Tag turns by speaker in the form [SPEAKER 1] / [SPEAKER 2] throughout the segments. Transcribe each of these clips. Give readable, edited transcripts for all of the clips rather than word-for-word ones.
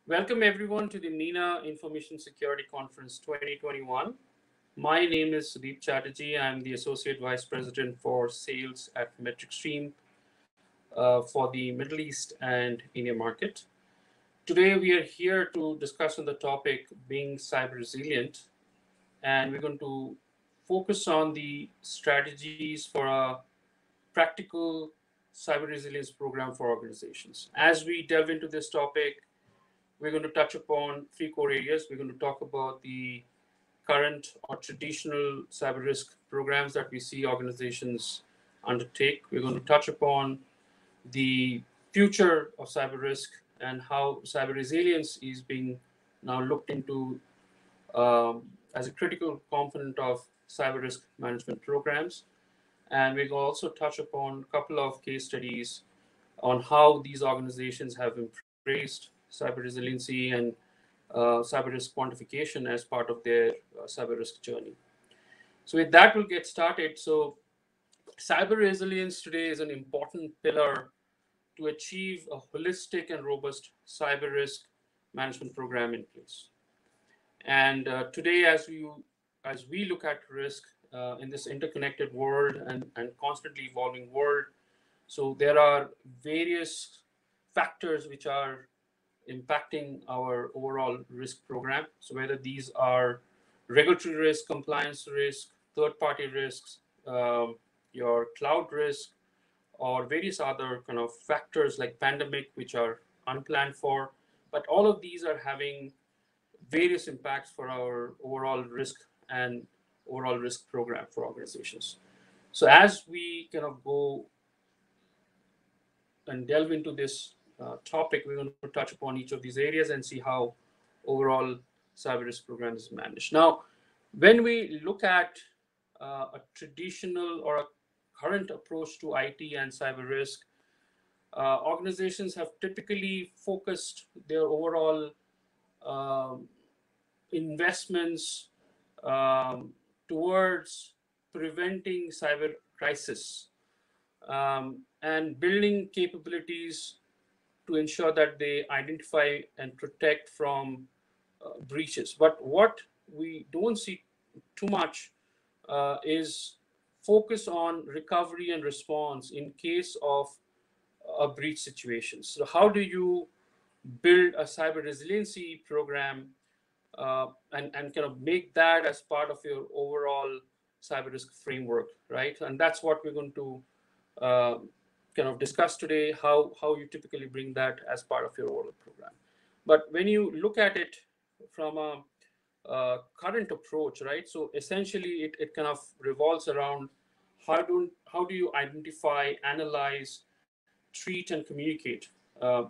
[SPEAKER 1] Welcome everyone to the NINA Information Security Conference 2021. My name is Sudeep Chatterjee. I'm the Associate Vice President for Sales at MetricStream for the Middle East and India market. Today we are here to discuss on the topic being cyber resilient, and we're going to focus on the strategies for a practical cyber resilience program for organizations. As we delve into this topic, we're going to touch upon three core areas. We're going to talk about the current or traditional cyber risk programs that we see organizations undertake. We're going to touch upon the future of cyber risk and how cyber resilience is being now looked into as a critical component of cyber risk management programs. And we'll also touch upon a couple of case studies on how these organizations have embraced cyber resiliency and cyber risk quantification as part of their cyber risk journey. So with that, we'll get started. So cyber resilience today is an important pillar to achieve a holistic and robust cyber risk management program in place. And today, as we look at risk in this interconnected world and constantly evolving world, so there are various factors which are impacting our overall risk program. So whether these are regulatory risk, compliance risk, third-party risks, your cloud risk, or various other kind of factors like pandemic, which are unplanned for, but all of these are having various impacts for our overall risk and overall risk program for organizations. So as we kind of go and delve into this topic, we're going to touch upon each of these areas and see how overall cyber risk program is managed. Now, when we look at a traditional or a current approach to IT and cyber risk, organizations have typically focused their overall investments towards preventing cyber crisis and building capabilities to ensure that they identify and protect from breaches. But what we don't see too much is focus on recovery and response in case of a breach situation. So how do you build a cyber resiliency program and kind of make that as part of your overall cyber risk framework, right? And that's what we're going to kind of discuss today, how you typically bring that as part of your overall program. But when you look at it from a current approach, right? So essentially it kind of revolves around how do you identify, analyze, treat, and communicate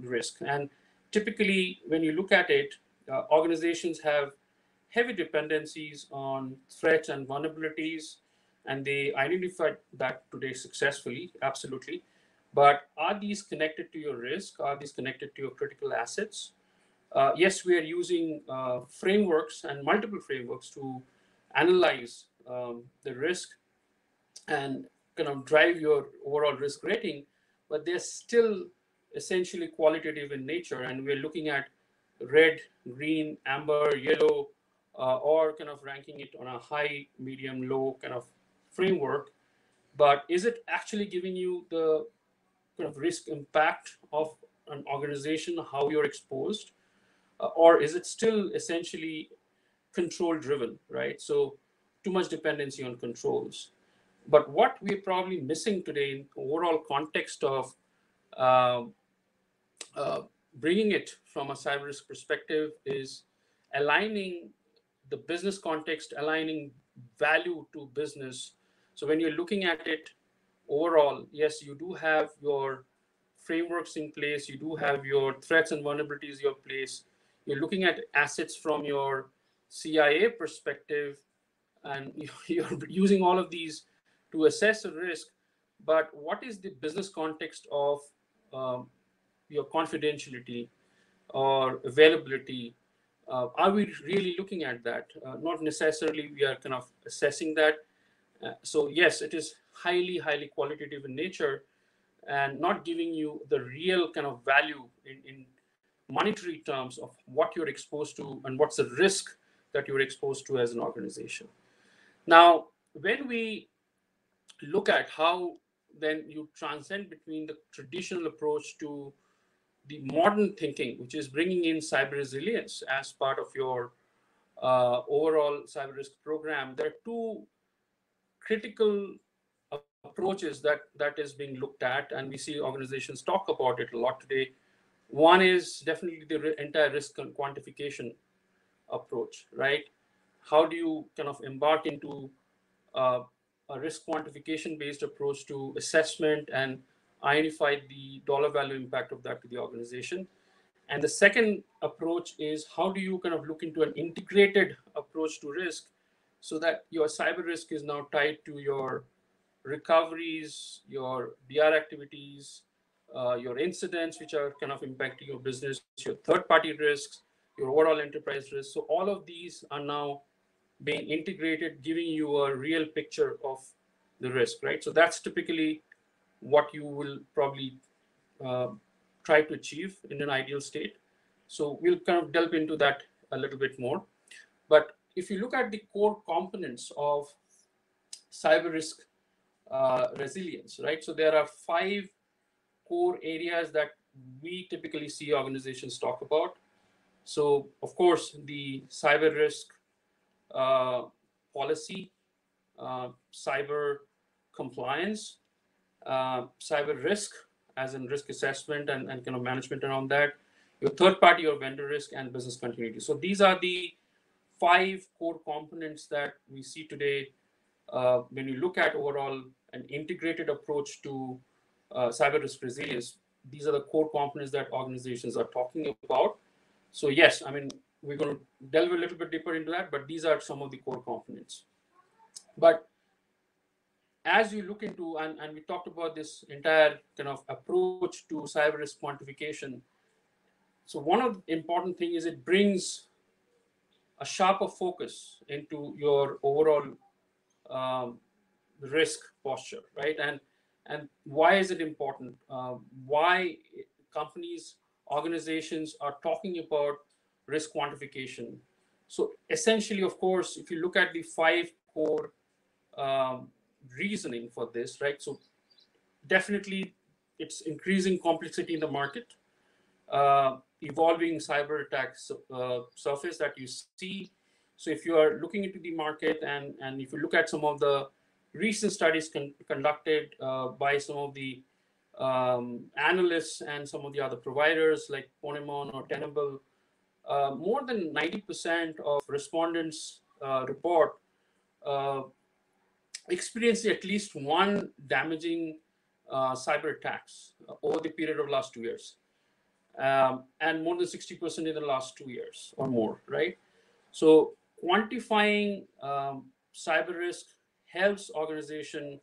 [SPEAKER 1] risk. And typically when you look at it, organizations have heavy dependencies on threats and vulnerabilities, and they identified that today successfully, absolutely. But are these connected to your risk? Are these connected to your critical assets? Yes, we are using frameworks and multiple frameworks to analyze the risk and kind of drive your overall risk rating, but they're still essentially qualitative in nature. And we're looking at red, green, amber, yellow, or kind of ranking it on a high, medium, low kind of framework. But is it actually giving you the kind of risk impact of an organization, how you're exposed? Or is it still essentially control driven, right? So too much dependency on controls. But what we're probably missing today in overall context of bringing it from a cyber risk perspective is aligning the business context, aligning value to business. So when you're looking at it overall, yes, you do have your frameworks in place, you do have your threats and vulnerabilities in place. You're looking at assets from your CIA perspective, and you're using all of these to assess a risk. But what is the business context of your confidentiality or availability? Are we really looking at that? Not necessarily we are kind of assessing that. So yes, it is highly qualitative in nature and not giving you the real kind of value in monetary terms of what you're exposed to and what's the risk that you're exposed to as an organization. Now, when we look at how then you transcend between the traditional approach to the modern thinking, which is bringing in cyber resilience as part of your overall cyber risk program, there are two critical approaches that is being looked at, and we see organizations talk about it a lot today. One is definitely the entire risk and quantification approach, right? How do you kind of embark into uh, a risk quantification based approach to assessment and identify the dollar value impact of that to the organization? And the second approach is how do you kind of look into an integrated approach to risk so that your cyber risk is now tied to your recoveries, your DR activities, your incidents, which are kind of impacting your business, your third-party risks, your overall enterprise risk. So all of these are now being integrated, giving you a real picture of the risk, right? So that's typically what you will probably uh, try to achieve in an ideal state. So we'll kind of delve into that a little bit more. But if you look at the core components of cyber risk resilience, right? So there are 5 core areas that we typically see organizations talk about. So, of course, the cyber risk uh, policy, cyber compliance, cyber risk, as in risk assessment and kind of management around that, your third party or vendor risk, and business continuity. So these are the 5 core components that we see today when you look at overall an integrated approach to cyber risk resilience. These are the core components that organizations are talking about. So yes, I mean, we're going to delve a little bit deeper into that, but these are some of the core components. But as you look into, and we talked about this entire kind of approach to cyber risk quantification. So one of the important thing is it brings a sharper focus into your overall um, risk posture, right? And why is it important? Why companies, organizations are talking about risk quantification? So essentially, of course, if you look at the 5 core um, reasoning for this, right? So definitely, it's increasing complexity in the market, evolving cyber attacks surface that you see. So if you are looking into the market and if you look at some of the recent studies conducted by some of the analysts and some of the other providers like Ponemon or Tenable, more than 90% of respondents report uh, experiencing at least one damaging cyber attacks over the period of last 2 years. And more than 60% in the last 2 years or more, right? So quantifying cyber risk helps organization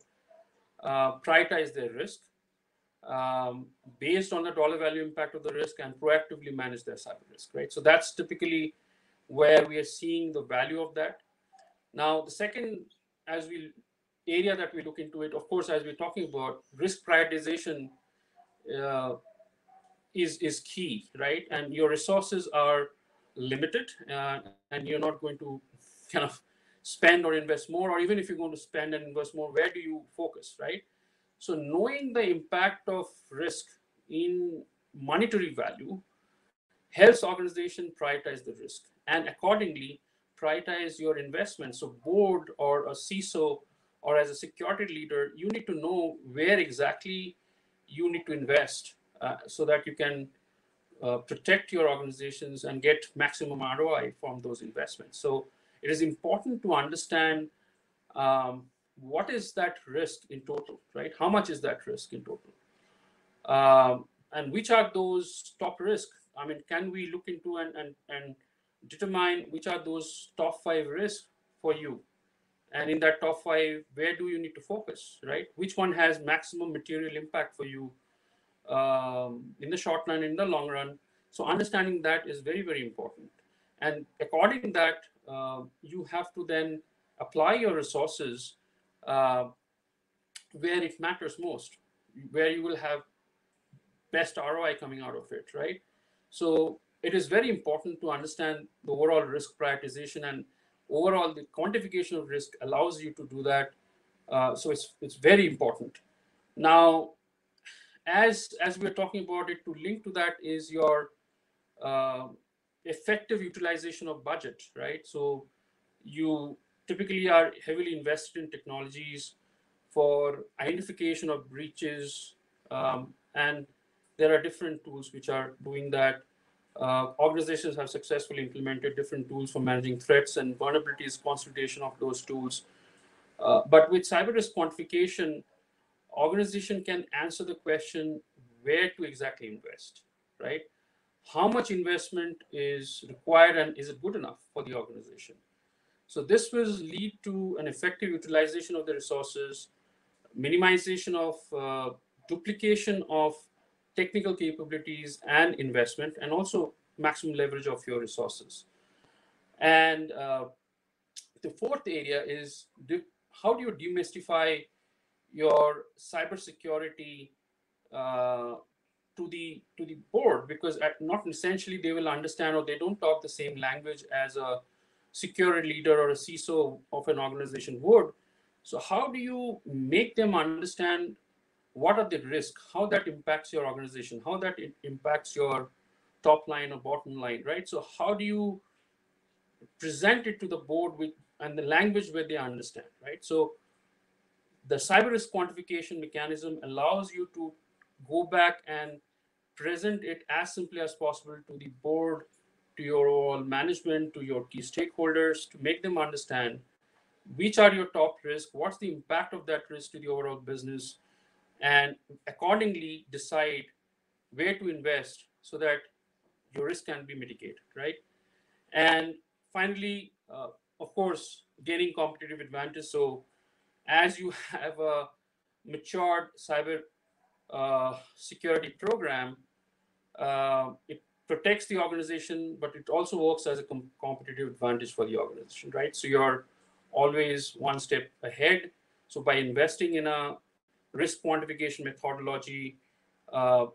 [SPEAKER 1] prioritize their risk based on the dollar value impact of the risk and proactively manage their cyber risk, right? So that's typically where we are seeing the value of that. Now, the second area that we look into it, of course, as we're talking about, risk prioritization uh, is key, right? And your resources are limited, and you're not going to kind of spend or invest more, or even if you're going to spend and invest more, where do you focus, right? So knowing the impact of risk in monetary value helps organization prioritize the risk and accordingly prioritize your investments. So board or a CISO or as a security leader, you need to know where exactly you need to invest so that you can protect your organizations and get maximum ROI from those investments. So it is important to understand what is that risk in total, right? How much is that risk in total? And which are those top risks? I mean, can we look into and determine which are those top 5 risks for you? And in that top 5, where do you need to focus, right? Which one has maximum material impact for you in the short run, in the long run? So understanding that is very, very important. And according to that, you have to then apply your resources uh, where it matters most, where you will have best ROI coming out of it, right? So it is very important to understand the overall risk prioritization, and overall the quantification of risk allows you to do that. So it's very important. Now, as we're talking about it, to link to that is your uh, effective utilization of budget, right? So you typically are heavily invested in technologies for identification of breaches, and there are different tools which are doing that. Organizations have successfully implemented different tools for managing threats and vulnerabilities, consultation of those tools. But with cyber risk quantification, organization can answer the question where to exactly invest, right? How much investment is required and is it good enough for the organization? So this will lead to an effective utilization of the resources, minimization of duplication of technical capabilities and investment, and also maximum leverage of your resources. And the fourth area is how do you demystify your cybersecurity uh, to the board, because not essentially they will understand, or they don't talk the same language as a security leader or a CISO of an organization would. So how do you make them understand what are the risks, how that impacts your organization, how that it impacts your top line or bottom line, right? So how do you present it to the board with and the language where they understand, right? So the cyber risk quantification mechanism allows you to go back and present it as simply as possible to the board, to your overall management, to your key stakeholders, to make them understand which are your top risks, what's the impact of that risk to the overall business, and accordingly decide where to invest so that your risk can be mitigated, right? And finally, of course, gaining competitive advantage. So as you have a matured cyber security program, it protects the organization, but it also works as a competitive advantage for the organization, right? So you're always one step ahead. So by investing in a risk quantification methodology, uh,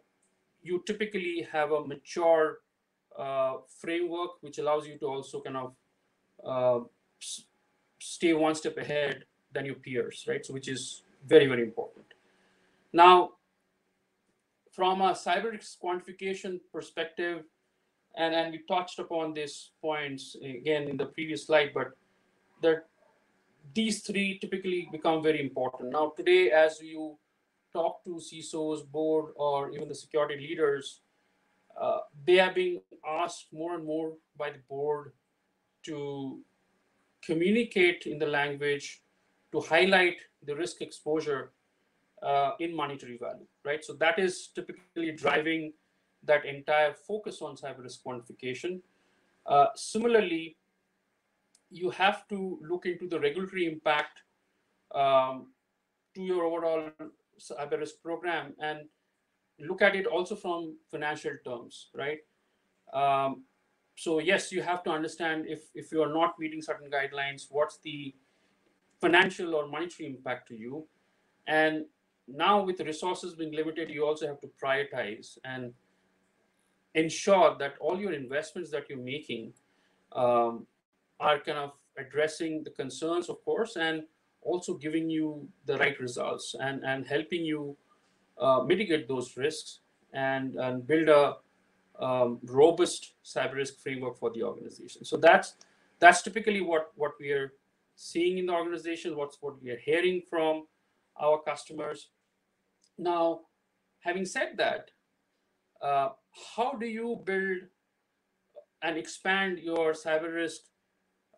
[SPEAKER 1] you typically have a mature framework which allows you to also kind of uh, stay one step ahead than your peers, right? So which is very, very important. Now, from a cyber risk quantification perspective, and we touched upon these points again in the previous slide, but that these three typically become very important. Now, today, as you talk to CISOs, board, or even the security leaders, they are being asked more and more by the board to communicate in the language to highlight the risk exposure in monetary value, right? So that is typically driving that entire focus on cyber risk quantification. Similarly, you have to look into the regulatory impact um, to your overall cyber risk program and look at it also from financial terms, right? Um, so yes, you have to understand if you are not meeting certain guidelines, what's the financial or monetary impact to you. And now with the resources being limited, you also have to prioritize and ensure that all your investments that you're making um, are kind of addressing the concerns, of course, and also giving you the right results and helping you mitigate those risks and build a robust cyber risk framework for the organization. So that's typically what we are seeing in the organization, what we are hearing from our customers. Now, having said that, uh, how do you build and expand your cyber risk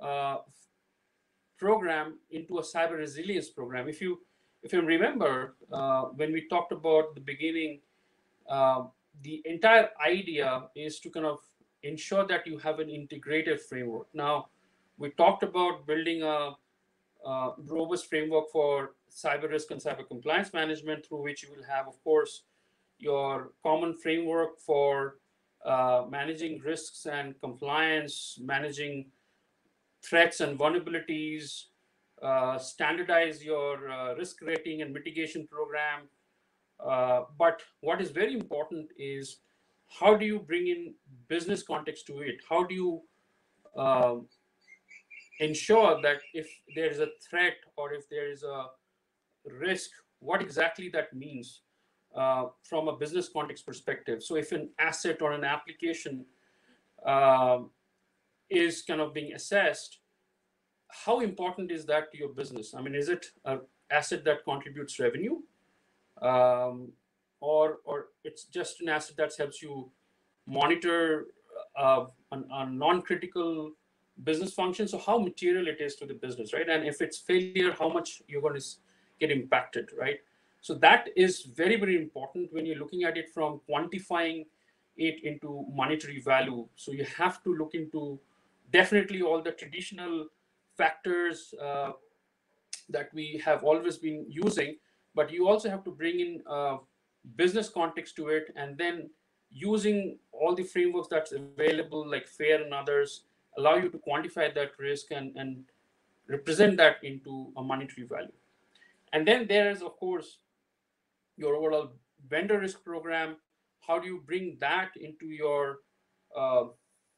[SPEAKER 1] uh, program into a cyber resilience program? If you remember, when we talked about the beginning, uh, the entire idea is to kind of ensure that you have an integrated framework. Now, we talked about building a robust framework for cyber risk and cyber compliance management, through which you will have, of course, your common framework for managing risks and compliance, managing threats and vulnerabilities, standardize your risk rating and mitigation program. But what is very important is how do you bring in business context to it? How do you um, ensure that if there is a threat or if there is a risk, what exactly that means from a business context perspective? So if an asset or an application um is kind of being assessed, how important is that to your business? I mean, is it an asset that contributes revenue, um, or it's just an asset that helps you monitor a non-critical business function? So how material it is to the business, right? And if it's failure, how much you're going to get impacted, right? So that is very, very important when you're looking at it from quantifying it into monetary value. So you have to look into definitely all the traditional factors that we have always been using, but you also have to bring in business context to it, and then using all the frameworks that's available like FAIR and others allow you to quantify that risk and represent that into a monetary value. And then there is, of course, your overall vendor risk program. How do you bring that into your uh,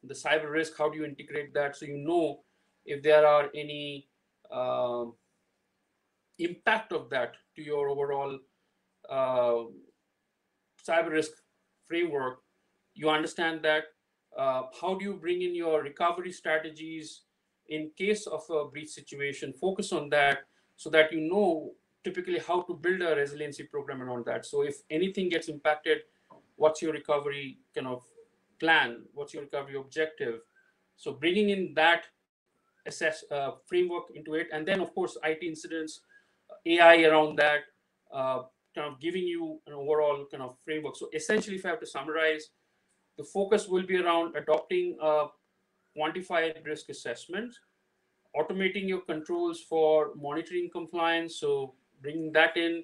[SPEAKER 1] the cyber risk? How do you integrate that so you know if there are any uh, impact of that to your overall uh, cyber risk framework? You understand that. How do you bring in your recovery strategies in case of a breach situation? Focus on that so that you know typically how to build a resiliency program around that. So if anything gets impacted, what's your recovery kind of plan? What's your recovery objective? So bringing in that framework into it, and then of course IT incidents, AI around that, uh, kind of giving you an overall kind of framework. So essentially, if I have to summarize, the focus will be around adopting a quantified risk assessment, automating your controls for monitoring compliance, so bringing that in,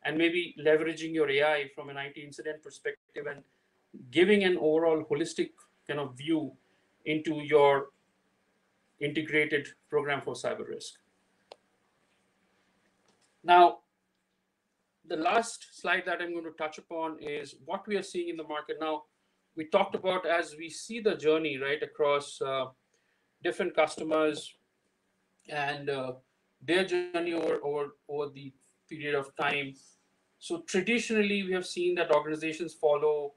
[SPEAKER 1] and maybe leveraging your AI from an IT incident perspective and giving an overall holistic kind of view into your integrated program for cyber risk. Now, the last slide that I'm going to touch upon is what we are seeing in the market now. We talked about as we see the journey right across different customers and their journey over the period of time. So traditionally, we have seen that organizations follow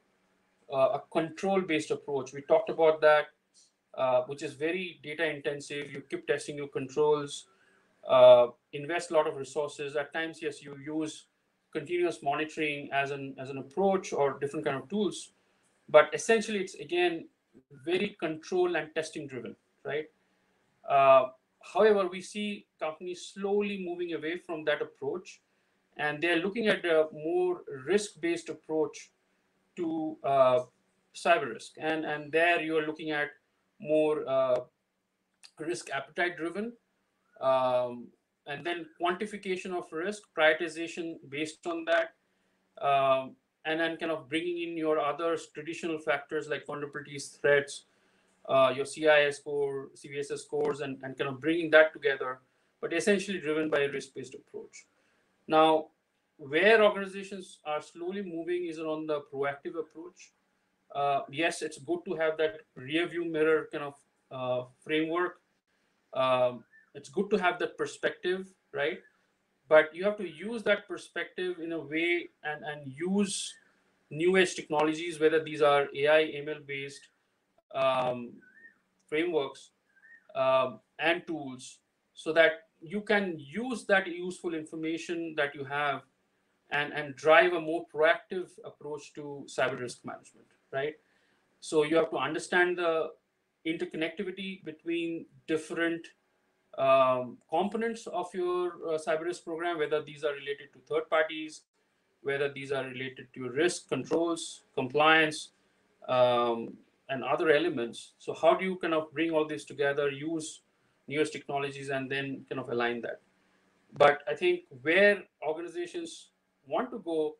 [SPEAKER 1] a control-based approach. We talked about that, which is very data intensive. You keep testing your controls, invest a lot of resources. At times, yes, you use continuous monitoring as an approach or different kind of tools, but essentially it's again very control and testing driven, right? uh, However, we see companies slowly moving away from that approach, and they're looking at a more risk-based approach to cyber risk, and there you are looking at more risk appetite driven, um, and then quantification of risk, prioritization based on that, and then kind of bringing in your other traditional factors like vulnerabilities, threats, your CIS score, CVSS scores, and kind of bringing that together, but essentially driven by a risk-based approach. Now, where organizations are slowly moving is on the proactive approach. Yes, it's good to have that rear view mirror kind of framework. It's good to have that perspective, right? But you have to use that perspective in a way and use new age technologies, whether these are AI, ML based um, frameworks and tools, so that you can use that useful information that you have and drive a more proactive approach to cyber risk management, right? So you have to understand the interconnectivity between different components of your cyber risk program, whether these are related to third parties, whether these are related to risk controls, compliance, and other elements. So how do you kind of bring all this together, use newest technologies, and then kind of align that? But I think where organizations want to go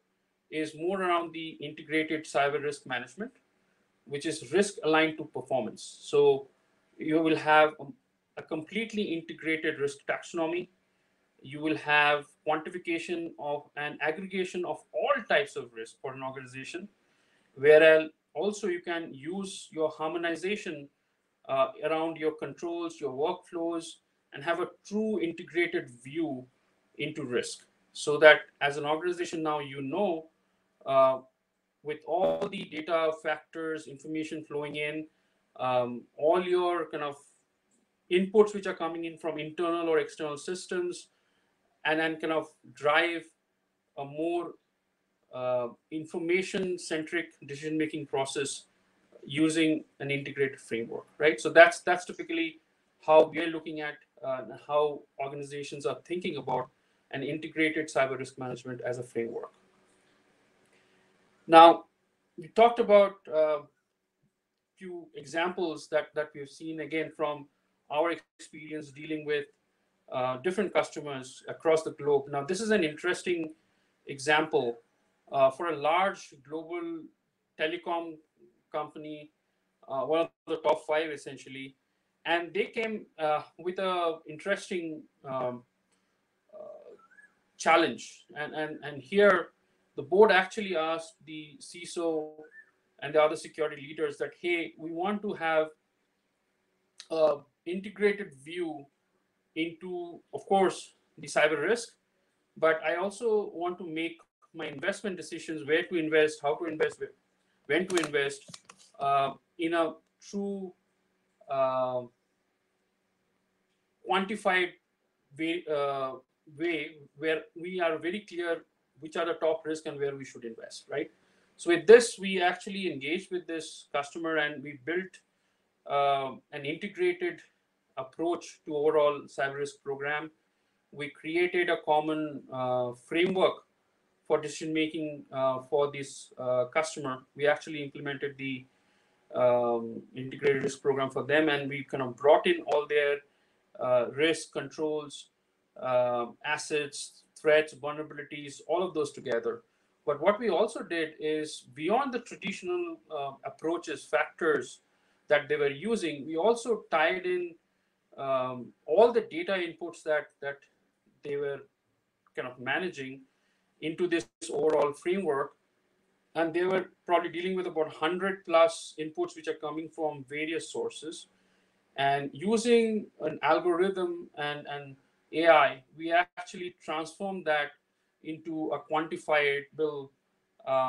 [SPEAKER 1] is more around the integrated cyber risk management, which is risk aligned to performance. So you will have a completely integrated risk taxonomy. You will have quantification of and aggregation of all types of risk for an organization, whereas also you can use your harmonization around your controls, your workflows, and have a true integrated view into risk. So that as an organization now, uh, with all the data factors, information flowing in, all your kind of inputs which are coming in from internal or external systems, and then kind of drive a more information centric decision making process using an integrated framework, right? So that's typically how we are looking at how organizations are thinking about an integrated cyber risk management as a framework. Now, we talked about few examples that we've seen again from our experience dealing with different customers across the globe. Now, this is an interesting example for a large global telecom company, one of the top five essentially, and they came with a interesting challenge. And here, the board actually asked the CISO and the other security leaders that, hey, we want to have a integrated view into, of course, the cyber risk, but I also want to make my investment decisions, where to invest, how to invest, when to invest, in a true uh, quantified way where we are very clear which are the top risk and where we should invest, right? So with this, we actually engaged with this customer and we built an integrated approach to overall cyber risk program. We created a common framework for decision making for this customer. We actually implemented the integrated risk program for them, and we kind of brought in all their risk controls, assets, threats, vulnerabilities, all of those together. But what we also did is, beyond the traditional approaches, factors that they were using, we also tied in all the data inputs that they were kind of managing into this overall framework. And they were probably dealing with about 100 plus inputs which are coming from various sources. And using an algorithm and AI, we actually transformed that into a quantifiable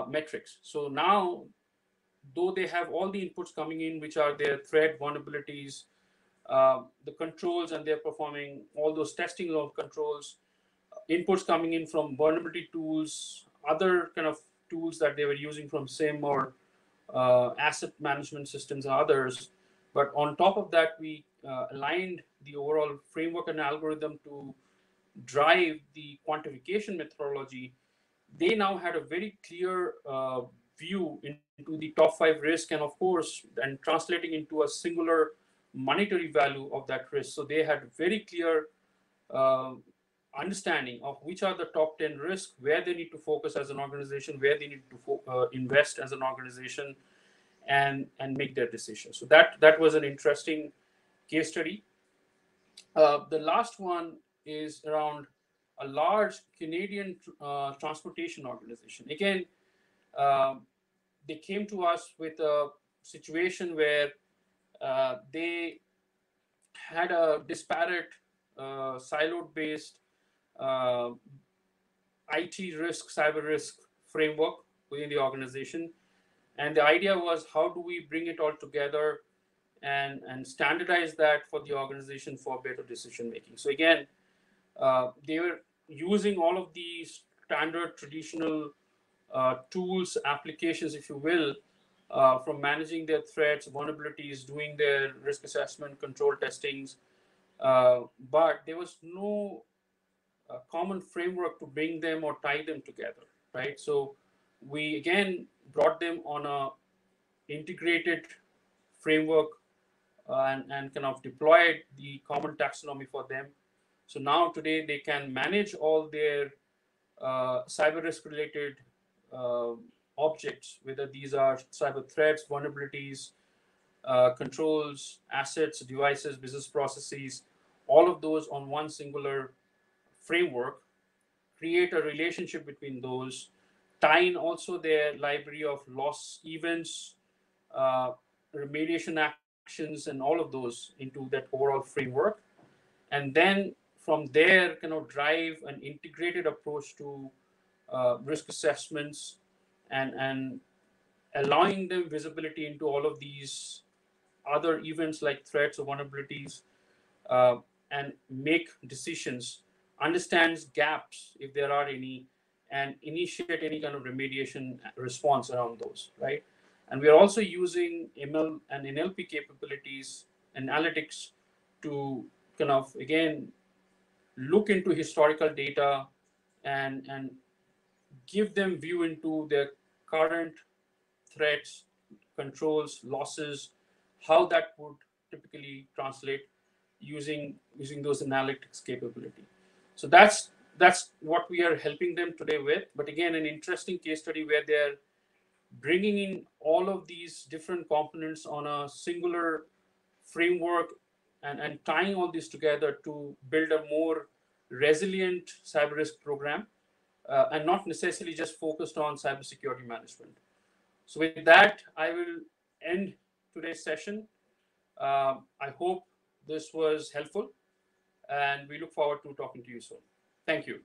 [SPEAKER 1] metrics. So now, though they have all the inputs coming in, which are their threat vulnerabilities, the controls, and they're performing all those testing of controls, inputs coming in from vulnerability tools, other kind of tools that they were using from SIM or asset management systems and others. But on top of that, we aligned the overall framework and algorithm to drive the quantification methodology. They now had a very clear view into the top five risk, and of course, and translating into a singular monetary value of that risk. So they had very clear uh, understanding of which are the top 10 risks, where they need to focus as an organization, where they need to invest as an organization, and make their decisions. So that was an interesting case study. The last one is around a large Canadian transportation organization. Again, um, they came to us with a situation where they had a disparate, siloed based uh, IT risk, cyber risk framework within the organization. And the idea was, how do we bring it all together and standardize that for the organization for better decision making? So again, they were using all of these standard traditional tools, applications, if you will, from managing their threats, vulnerabilities, doing their risk assessment, control testings. But there was no common framework to bring them or tie them together, right? So we again brought them on a integrated framework and kind of deployed the common taxonomy for them. So now today they can manage all their cyber risk related uh, objects, whether these are cyber threats, vulnerabilities, controls, assets, devices, business processes, all of those on one singular framework, create a relationship between those, tie in also their library of loss events, remediation actions, and all of those into that overall framework. And then from there, drive an integrated approach to risk assessments, and allowing them visibility into all of these other events like threats or vulnerabilities, uh, and make decisions, understands gaps if there are any, and initiate any kind of remediation response around those, right? And we are also using ML and NLP capabilities, analytics, to again look into historical data, and give them view into their current threats, controls, losses, how that would typically translate using those analytics capability. So that's what we are helping them today with. But again, an interesting case study where they're bringing in all of these different components on a singular framework, and tying all these together to build a more resilient cyber risk program, and not necessarily just focused on cybersecurity management. So with that, I will end today's session. I hope this was helpful, and we look forward to talking to you soon. Thank you.